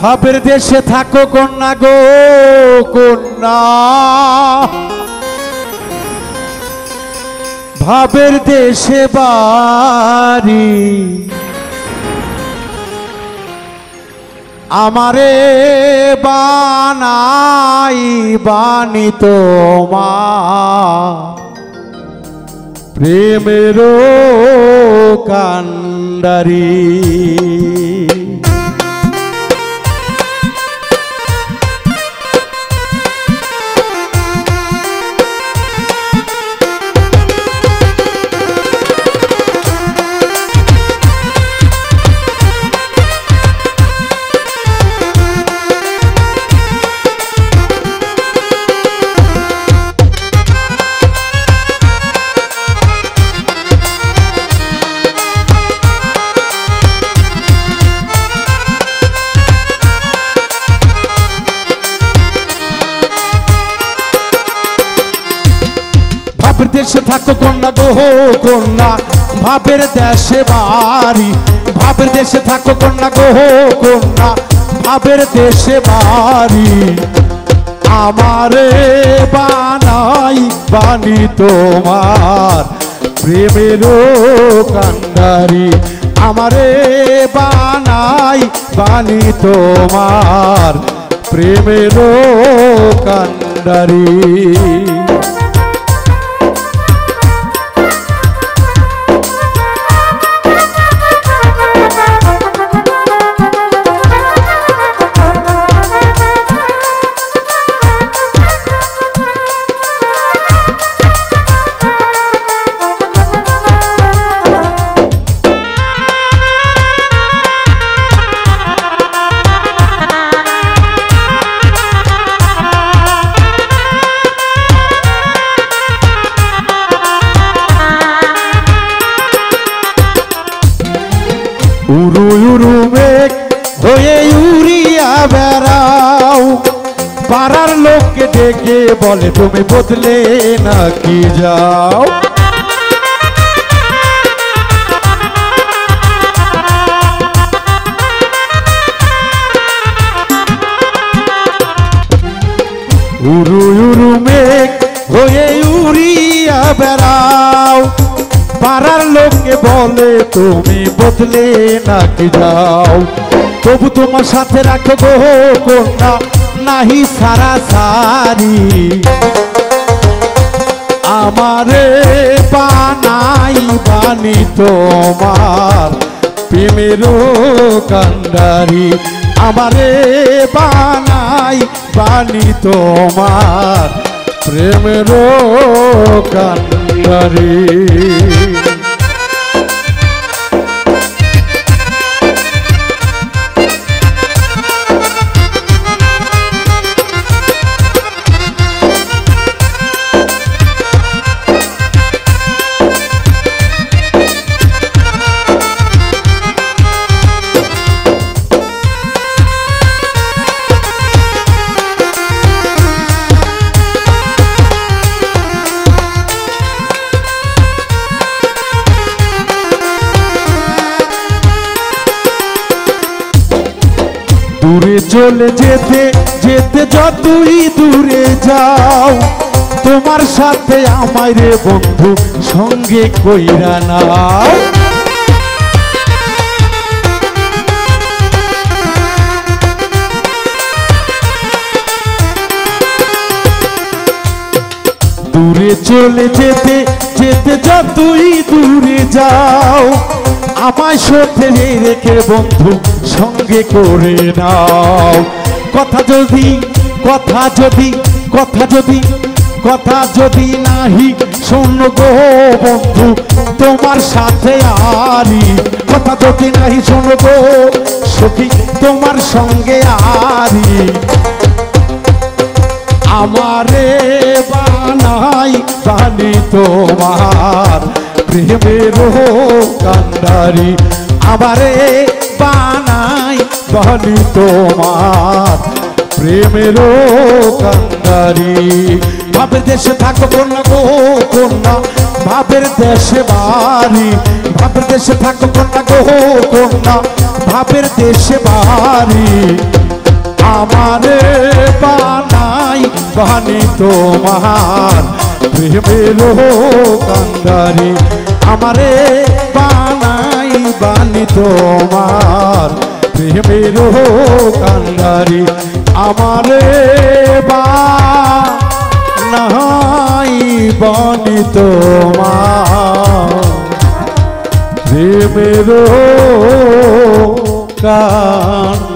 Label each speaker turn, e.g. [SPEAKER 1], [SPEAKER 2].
[SPEAKER 1] ভাবের দেশে থাকো কন্যা গো কন্যা, ভাবের দেশে বাড়ি আমারে বানাই বানি তোমার প্রেমের কান্ডারি। ভাবের দেশে থাকো কন্যা গো কন্যা, ভাবের দেশে বাড়ি ভাবের দেশে থাকো কন্যা গো কন্যা, ভাবের দেশে বাড়ি আমারে বানাই বানি তোমার প্রেমের কান্ডারি, আমারে বানাই বানি তোমার প্রেমের কান্ডারি। উরু উরু মেঘ হয়ে উড়িয়া বেড়াও, পাড়ার লোককে ডেকে বলে তুমি বদলে নাকি যাও। উরু উরু মেঘ হয়ে উড়িয়া বেড়াও, পাড়ার লোককে বলে তুমি বদলে নাকি যাও। তবু তোমার সাথে রাখো গো কন্যা নাহি সারা সারি, আমারে বানাই বানি তোমার প্রেমের কান্ডারি, আমারে বানাই বানি তোমার প্রেমের কান্ডারি। দূরে চলে যেতে যেতে যতই দূরে যাও, তোমার সাথে আমায় রে বন্ধু সঙ্গে কইরা নাও। দূরে চলে যেতে যেতে যতই দূরে যাও, আমায় সাথে রেখে বন্ধু সঙ্গে করে নাও। কথা যদি কথা যদি কথা যদি কথা যদি নাহি শোনো গো বন্ধু তোমার সাথে আরি, কথা যদি নাহি শোনো গো সখী তোমার সঙ্গে আরি, আমারে বানাই বানি তোমার প্রেমের কান্ডারি, আমারে বানাই বানি তোমার প্রেমের কান্ডারি। ভাবের দেশে থাকো কন্যা গো কন্যা, ভাবের দেশে বাড়ি ভাবের দেশে থাকো কন্যা গো কন্যা, ভাবের দেশে বাড়ি আমারে বানাই বানি তোমার প্রেমের কান্ডারি আমারে বানাই বানি তোমার প্রেমের কান্ডারি আমারে বানাই বানি তোমার প্রেমের কান্ডারি।